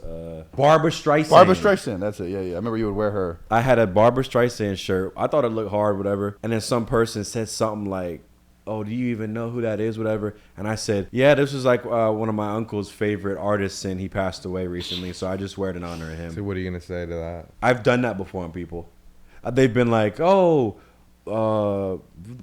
Barbara Streisand. Barbara Streisand, that's it. Yeah. I remember you would wear her. I had a Barbara Streisand shirt. I thought it looked hard, whatever. And then some person said something like, "Oh, do you even know who that is?" Whatever. And I said, "Yeah, this was like one of my uncle's favorite artists, and he passed away recently, so I just wear it in honor of him." So what are you gonna say to that? I've done that before on people. They've been like, "Oh,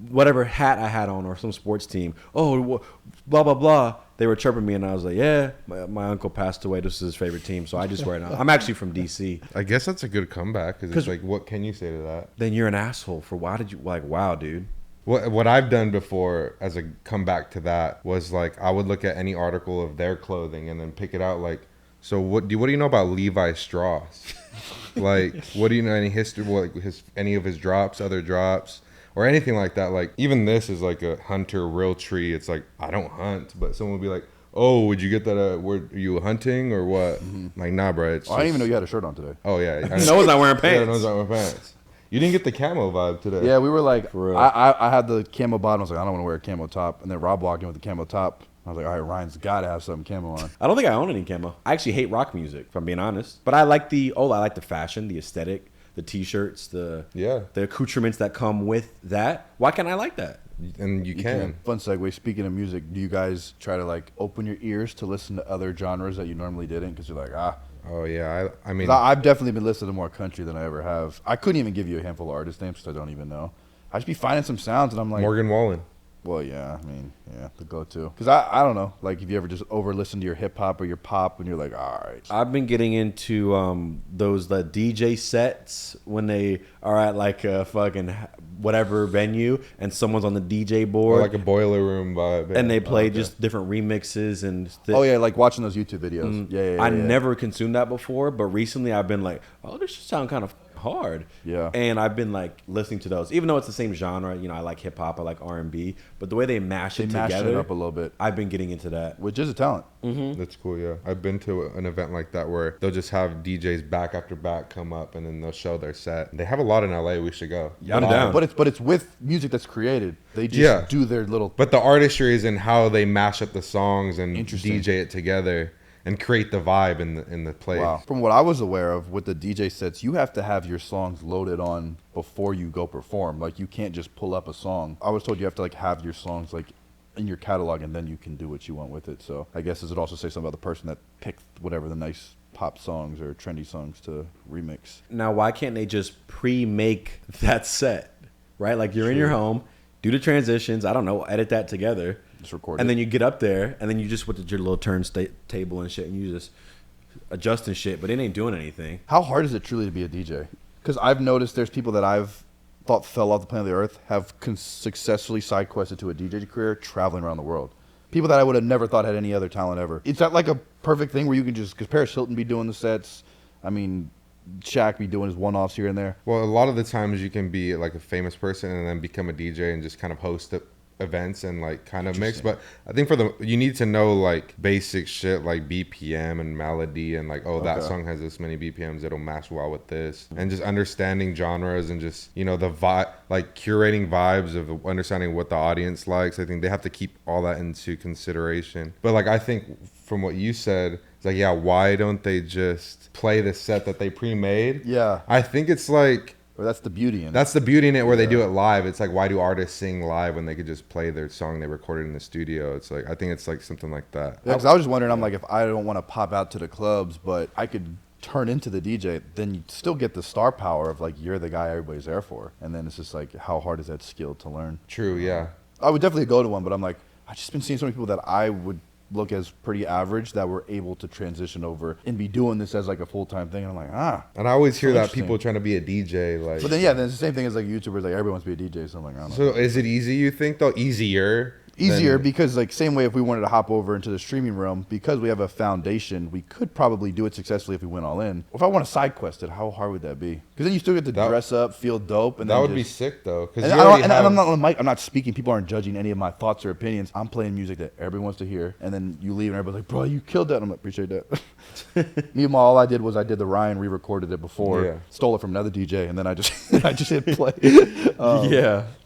whatever hat I had on or some sports team. Oh, blah blah blah." They were chirping me, and I was like, "Yeah, my uncle passed away. This is his favorite team, so I just wear it on." I'm actually from DC. I guess that's a good comeback because it's like, what can you say to that? Then you're an asshole for why did you like? Wow, dude. What I've done before as a comeback to that was like I would look at any article of their clothing and then pick it out like, so what do you know about Levi Strauss? Like, what do you know any history? What any of his drops, other drops, or anything like that? Like even this is like a Hunter real tree. It's like I don't hunt, but someone would be like, "Oh, would you get that? Were you hunting or what?" Like, nah, bro. It's I didn't even know you had a shirt on today. Oh yeah, No one's not wearing pants. Yeah, no one's not wearing pants. You didn't get the camo vibe today. Yeah, we were like, For real. I had the camo bottom. I was like, I don't want to wear a camo top. And then Rob walked in with the camo top. I was like, all right, Ryan's got to have something camo on. I don't think I own any camo. I actually hate rock music, if I'm being honest. But I like the fashion, the aesthetic, the t-shirts, the accoutrements that come with that. Why can't I like that? And you can. Fun segue. Speaking of music, do you guys try to like open your ears to listen to other genres that you normally didn't? Because you're like, Oh yeah, I mean, I've definitely been listening to more country than I ever have. I couldn't even give you a handful of artist names because I don't even know. I just be finding some sounds and I'm like, Morgan Wallen. well, yeah, I mean, yeah, the go-to. Because I don't know, like if you ever just over-listen to your hip-hop or your pop and you're like, all right. I've been getting into the DJ sets when they are at like a fucking whatever venue and someone's on the DJ board. Or like a boiler room vibe. And they play just different remixes and Oh yeah, like watching those YouTube videos. Yeah. I never consumed that before, but recently I've been like, oh, this should sound kind of hard. Yeah. And I've been like listening to those, even though it's the same genre. You know, I like hip hop, I like R&B, but the way they mash it together, it up a little bit, I've been getting into that. which is a talent. That's cool, yeah. I've been to an event like that where they'll just have DJs back after back come up and then they'll show their set. They have a lot in LA. We should go. Yeah, I'm down. But it's with music that's created. They just do their little. But the artistry is in how they mash up the songs and Interesting. DJ it together and create the vibe in the place. Wow. From what I was aware of with the DJ sets, you have to have your songs loaded on before you go perform. Like you can't just pull up a song. I was told you have to like have your songs like in your catalog and then you can do what you want with it. So I guess does it also say something about the person that picked whatever the nice pop songs or trendy songs to remix? Now, why can't they just pre-make that set, right? Like you're in your home, do the transitions, I don't know, edit that together. Just record and it. then you get up there, and then you just with your little table and shit, and you just adjusting shit, but it ain't doing anything. How hard is it truly to be a DJ? Because I've noticed there's people that I've thought fell off the planet of the earth have successfully side quested to a DJ career traveling around the world. People that I would have never thought had any other talent ever. It's not like a perfect thing where you can just, because Paris Hilton be doing the sets. I mean, Shaq be doing his one-offs here and there. Well, a lot of the times you can be like a famous person and then become a DJ and just kind of host events and like kind of mix. But I think you need to know like basic shit like BPM and melody and like, that song has this many BPMs, it'll match well with this, and just understanding genres and just, you know, the vibe, like curating vibes of understanding what the audience likes. I think they have to keep all that into consideration. But like I think from what you said, it's like, yeah, why don't they just play the set that they pre-made? Yeah. I think it's like, Or that's the beauty in it. that's the beauty in it where they do it live. It's like, why do artists sing live when they could just play their song they recorded in the studio? It's like, I think it's like something like that. Yeah, because I was just wondering, I'm like, if I don't want to pop out to the clubs, but I could turn into the DJ, then you still get the star power of like, you're the guy everybody's there for. And then it's just like, how hard is that skill to learn? True, yeah. I would definitely go to one, but I'm like, I've just been seeing so many people that I would look as pretty average that we're able to transition over and be doing this as like a full-time thing. And I'm like, And I always hear that interesting. people trying to be a DJ, like. But then then it's the same thing as like YouTubers. Like everyone wants to be a DJ. So I'm like, I don't know. So is it easy? You think though? Easier than- Because like same way if we wanted to hop over into the streaming realm, because we have a foundation, we could probably do it successfully if we went all in. If I want to side quest it, how hard would that be? Because then you still get to dress up, feel dope, and that then would be sick though. Because I'm not on the mic. I'm not speaking. People aren't judging any of my thoughts or opinions. I'm playing music that everyone wants to hear, and then you leave and everybody's like, "Bro, you killed that." I'm like, "Appreciate that." Meanwhile, all I did was I did the Ryan, re-recorded it before, stole it from another DJ, and then I just hit play.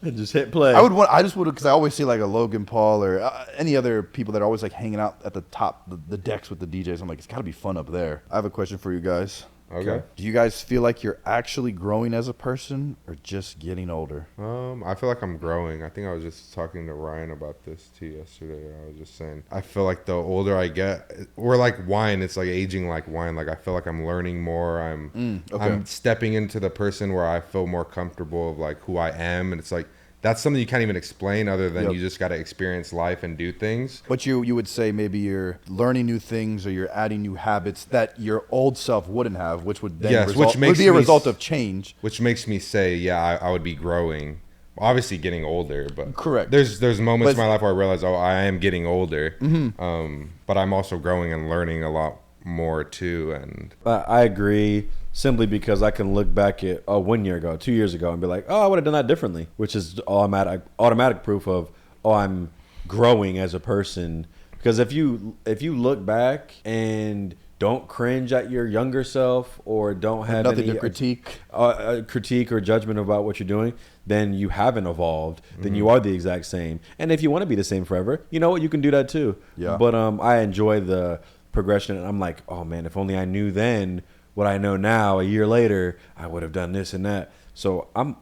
And just hit play. I just would because I always see like a Logan Paul or any other people that are always like hanging out at the top, the decks with the DJs. I'm like, it's got to be fun up there. I have a question for you guys. Okay. Do you guys feel like you're actually growing as a person or just getting older? I feel like I'm growing. I think I was just talking to Ryan about this too yesterday. I was just saying, I feel like the older I get, we're like wine. It's like aging like wine. Like I feel like I'm learning more. I'm stepping into the person where I feel more comfortable of like who I am. And it's like, that's something you can't even explain other than you just got to experience life and do things. But you would say maybe you're learning new things or you're adding new habits that your old self wouldn't have, which would then would be a result of change. Which makes me say, I would be growing. Obviously getting older, but correct. There's moments in my life where I realize, I am getting older. But I'm also growing and learning a lot more too. And I agree. Simply because I can look back at 1 year ago, 2 years ago, and be like, I would have done that differently, which is automatic proof of, I'm growing as a person. Because if you look back and don't cringe at your younger self or don't have nothing any to critique or judgment about what you're doing, then you haven't evolved. Then you are the exact same. And if you want to be the same forever, you know what? You can do that too. Yeah. But I enjoy the progression, and I'm like, oh man, if only I knew then what I know now, a year later, I would have done this and that. So I'm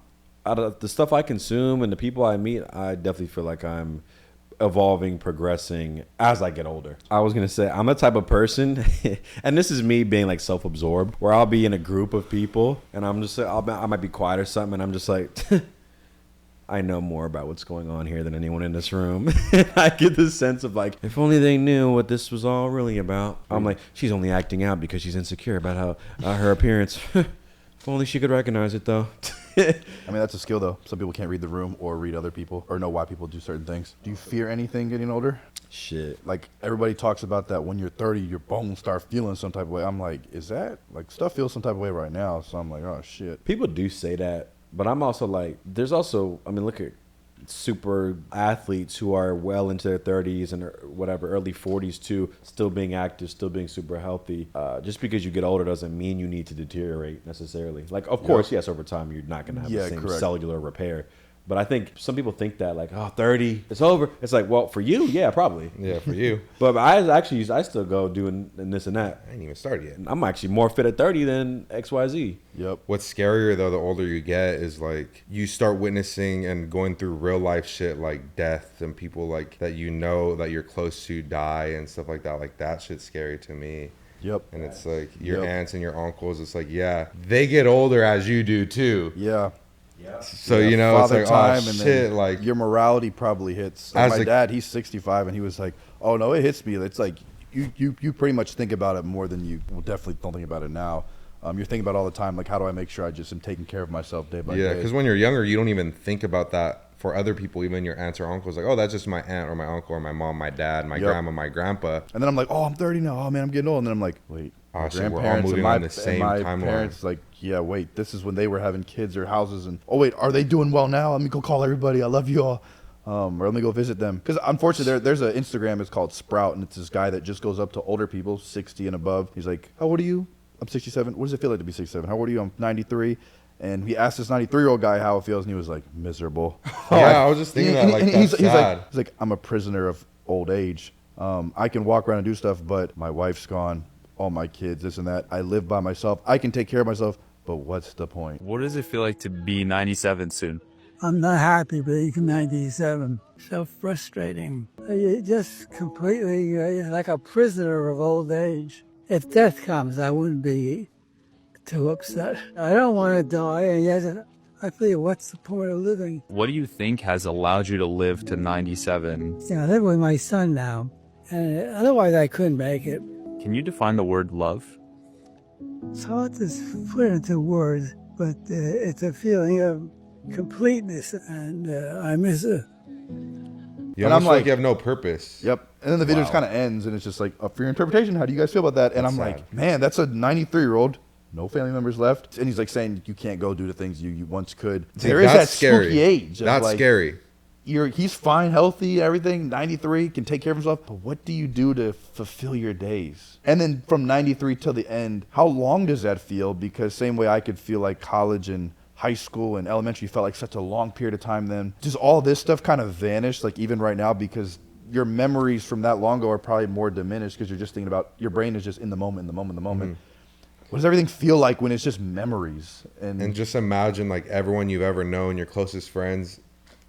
out of the stuff I consume and the people I meet, I definitely feel like I'm evolving, progressing as I get older. I was gonna say I'm the type of person, and this is me being like self-absorbed, where I'll be in a group of people and I'm just I might be quiet or something, and I'm just like, I know more about what's going on here than anyone in this room. I get this sense of like, if only they knew what this was all really about. I'm like, she's only acting out because she's insecure about how her appearance. If only she could recognize it though. I mean, that's a skill though. Some people can't read the room or read other people or know why people do certain things. Do you fear anything getting older? Shit. Like everybody talks about that when you're 30, your bones start feeling some type of way. I'm like, is that like stuff feels some type of way right now? So I'm like, oh shit. People do say that. But I'm also like, there's also, I mean, look at super athletes who are well into their 30s and whatever, early 40s too, still being active, still being super healthy. Just because you get older doesn't mean you need to deteriorate necessarily. Like, of course, yes, over time, you're not going to have the same cellular repair. But I think some people think that like, 30, it's over. It's like, well, for you, yeah, probably. Yeah, for you. But I still go doing this and that. I ain't even started yet. I'm actually more fit at 30 than XYZ. Yep. What's scarier though, the older you get, is like you start witnessing and going through real life shit like death and people like that that you're close to die and stuff like that. Like that shit's scary to me. Yep. And it's like your aunts and your uncles, it's like, they get older as you do too. Yeah. So it's like, time, oh and shit, like your morality probably hits. Like my dad, he's 65, and he was like, oh no, it hits me. It's like you pretty much think about it more than you will definitely don't think about it now. You're thinking about all the time, like how do I make sure I just am taking care of myself day by day. Yeah, because when you're younger, you don't even think about that for other people, even your aunts or uncles. Like, oh, that's just my aunt or my uncle or my mom, my dad, my grandma, my grandpa. And then I'm like, oh, I'm 30 now. Oh man, I'm getting old. And then I'm like, wait, my grandparents, we're all moving on the same timeline. My parents, like, yeah, wait, this is when they were having kids or houses, and oh wait, are they doing well now? Let me go call everybody. I love you all. Or let me go visit them. Because unfortunately, there's an Instagram. It's called Sprout, and it's this guy that just goes up to older people, 60 and above. He's like, how old are you? I'm 67. What does it feel like to be 67? How old are you? I'm 93. And he asked this 93-year-old guy how it feels, and he was like, miserable. Yeah, I was just thinking that. Like, that's sad. He's like, I'm a prisoner of old age. I can walk around and do stuff, but my wife's gone, all my kids, this and that. I live by myself. I can take care of myself, but what's the point? What does it feel like to be 97 soon? I'm not happy being 97. So frustrating. You're just completely like a prisoner of old age. If death comes, I wouldn't be too upset. I don't want to die, and yet I feel, what's the point of living? What do you think has allowed you to live to 97? I live with my son now, And otherwise, I couldn't make it. Can you define the word love? It's hard to put into words, but it's a feeling of completeness, and I miss it. You And almost I'm feel like like- you have no purpose. Yep. And then the video just Wow. kind of ends, and it's just like, up for your interpretation. How do you guys feel about that? And That's I'm sad. like, man, that's a 93-year-old, no family members left. And he's like saying you can't go do the things you once could. See, There is that's that scary. spooky age. Of That's like, scary. He's fine, healthy, everything, 93, can take care of himself. But what do you do to fulfill your days? And then from 93 till the end, how long does that feel? Because same way I could feel like college and high school and elementary felt like such a long period of time then. Just all this stuff kind of vanished, like even right now, because your memories from that long ago are probably more diminished because you're just thinking about, your brain is just in the moment. What does everything feel like when it's just memories? And just imagine like everyone you've ever known, your closest friends,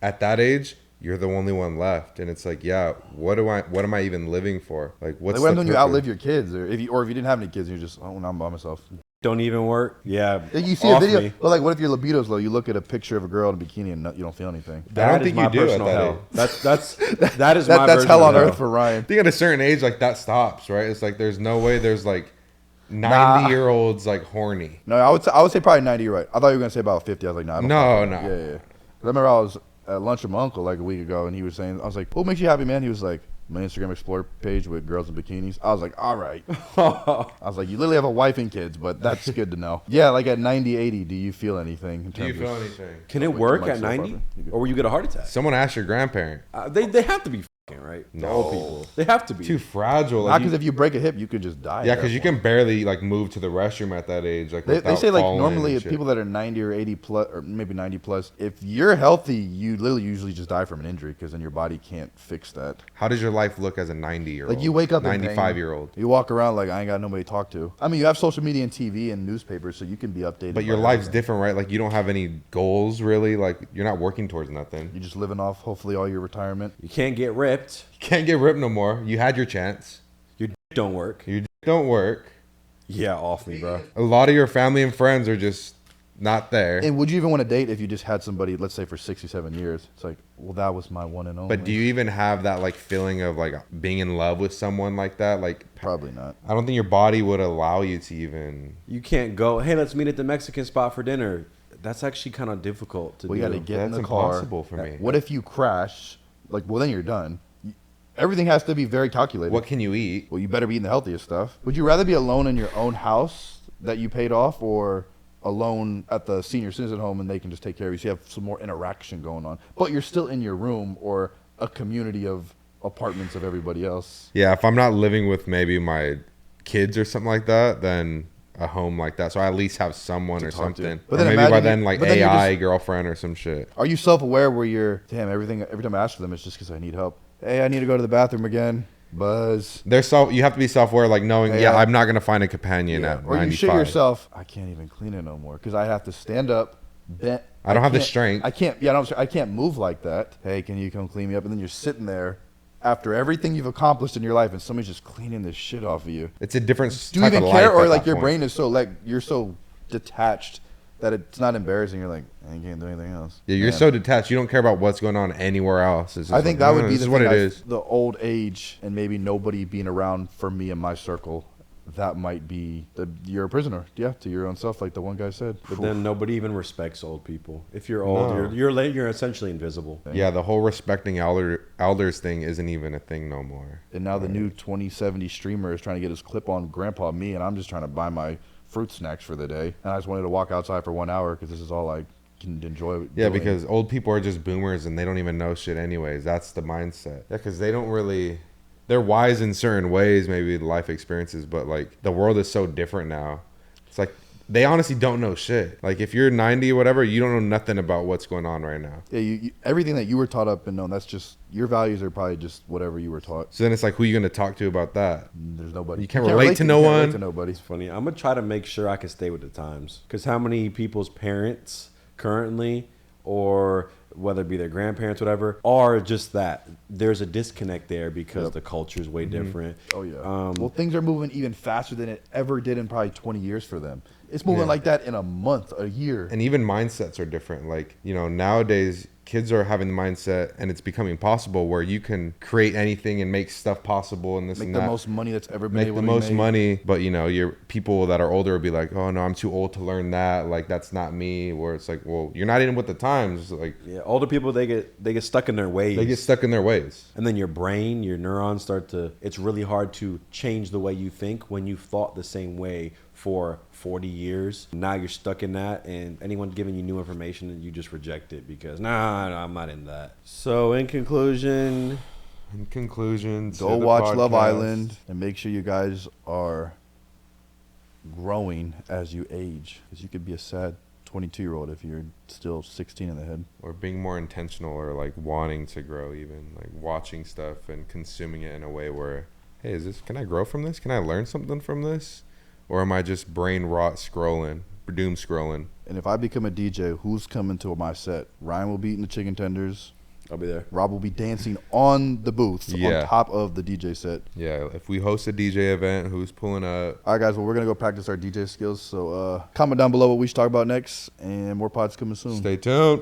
at that age, you're the only one left, and it's like, yeah, what am I even living for? Like, what's like the when you purpose? outlive your kids, or if you didn't have any kids, and you're just, oh, now I'm by myself. Don't even work. Yeah. Like, you see a off video, me. but like, what if your libido's low? You look at a picture of a girl in a bikini and you don't feel anything. I don't That is think my you do at personal that hell. age. That is my That's version hell of on earth for Ryan. I think at a certain age, like that stops, right? It's like there's no way there's like 90-year-olds like horny. No, I would say probably 90. You're right. I thought you were gonna say about 50. I was like, nah, I don't No, think so. no. Yeah. 'Cause I remember I was at lunch with my uncle like a week ago, and he was saying, I was like, what makes you happy, man? He was like, my Instagram Explore page with girls in bikinis. I was like, all right. I was like, you literally have a wife and kids, but that's good to know. Yeah, like at 90, 80, do you feel anything? In Do you terms feel of- anything? Can it Wait, work your at mic's so 90? far back. Or will you get a heart attack? Someone ask your grandparent. They have to be fucking, right? The No. old people. They have to be. Too fragile. Not Like because if you break a hip, you could just die. yeah, at because that you point. can barely like move to the restroom at that age. Like They without say like falling normally and shit. people that are 90 or 80 plus, or maybe 90 plus, if you're healthy, you literally usually just die from an injury because then your body can't fix that. How does your life look as a 90-year-old? Like you wake up in pain. 95-year-old. You walk around like I ain't got nobody to talk to. I mean, you have social media and TV and newspapers, so you can be updated. But your by life's everything. different, right? Like you don't have any goals really. Like you're not working towards nothing. You're just living off hopefully all your retirement. You can't get ripped. You can't get ripped no more. You had your chance. Your don't work. You don't work. Yeah, off me, bro. A lot of your family and friends are just not there. And would you even want to date if you just had somebody, let's say for 67 years? It's like, well, that was my one and only. But do you even have that like feeling of like being in love with someone like that? Like Probably not. I don't think your body would allow you to even. You can't go, hey, let's meet at the Mexican spot for dinner. That's actually kind of difficult to We do. got to get in That's the car. impossible for me. What if you crash? Like, well, then you're done. Everything has to be very calculated. What can you eat? Well, you better be eating the healthiest stuff. Would you rather be alone in your own house that you paid off, or alone at the senior citizen home and they can just take care of you, so you have some more interaction going on, but you're still in your room or a community of apartments of everybody else? Yeah, if I'm not living with maybe my kids or something like that, then a home like that. So I at least have someone or talk to. something. But Or then maybe by imagine then you- like but then you're AI just- girlfriend or some shit. Are you self-aware where you're, damn, every time I ask for them, it's just because I need help. Hey, I need to go to the bathroom again. Buzz. You have to be self-aware, like knowing, Yeah. yeah, I'm not gonna find a companion Yeah. at Or 95. you shit yourself, I can't even clean it no more because I have to stand up, bent. I don't have the can't- strength. I can't. Yeah, I can't move like that. Hey, can you come clean me up? And then you're sitting there after everything you've accomplished in your life, and somebody's just cleaning this shit off of you. It's a different Do you type even of care, life or at like that your point. brain is so like you're so detached that it's not embarrassing? You're like, I can't do anything else. Yeah, you're so detached. You don't care about what's going on anywhere else. It's just I think like, that would "No, be this the is what thing. it is. The old age and maybe nobody being around for me and my circle. That might be you're a prisoner, yeah, to your own self, like the one guy said. But then nobody even respects old people. If you're old, No. you're late. You're essentially invisible. Yeah, the whole respecting elders thing isn't even a thing no more. And now the new 2070 streamer is trying to get his clip on grandpa me, and I'm just trying to buy my fruit snacks for the day. And I just wanted to walk outside for 1 hour because this is all I can enjoy. Yeah, doing. because old people are just boomers and they don't even know shit anyways. That's the mindset. Yeah, because they don't really... They're wise in certain ways, maybe life experiences, but like the world is so different now. It's like they honestly don't know shit. Like if you're 90 or whatever, you don't know nothing about what's going on right now. Yeah, you, everything that you were taught up and known, that's just your values are probably just whatever you were taught. So then it's like, who are you going to talk to about that? There's nobody. You can't relate to no you can't relate one. to nobody. It's funny. I'm gonna try to make sure I can stay with the times. Because how many people's parents currently, or whether it be their grandparents, whatever, are just that. There's a disconnect there because the culture is way different. Oh yeah. Well, things are moving even faster than it ever did in probably 20 years for them. It's moving Yeah. like that in a month, a year. And even mindsets are different. Like, you know, nowadays kids are having the mindset, and it's becoming possible where you can create anything and make stuff possible and this Make and the that. most money that's ever been Make able the to most be made. money, but you know, your people that are older will be like, oh no, I'm too old to learn that. Like, that's not me. Where it's like, well, you're not in with the times. Like, Yeah, older people, they get stuck in their ways. they get stuck in their ways. And then your brain, your neurons start to, it's really hard to change the way you think when you've thought the same way for 40 years. Now you're stuck in that, and anyone giving you new information, and you just reject it because, nah, I'm not in that. So in conclusion, Go watch Love Island and make sure you guys are growing as you age, because you could be a sad 22-year-old if you're still 16 in the head. Or being more intentional, or like wanting to grow, even like watching stuff and consuming it in a way where, hey, can I grow from this? Can I learn something from this? Or am I just brain rot scrolling, doom scrolling? And if I become a DJ, who's coming to my set? Ryan will be eating the chicken tenders. I'll be there. Rob will be dancing on the booth Yeah. on top of the DJ set. Yeah, if we host a DJ event, who's pulling up? All right, guys. Well, we're going to go practice our DJ skills. So comment down below what we should talk about next. And more pods coming soon. Stay tuned.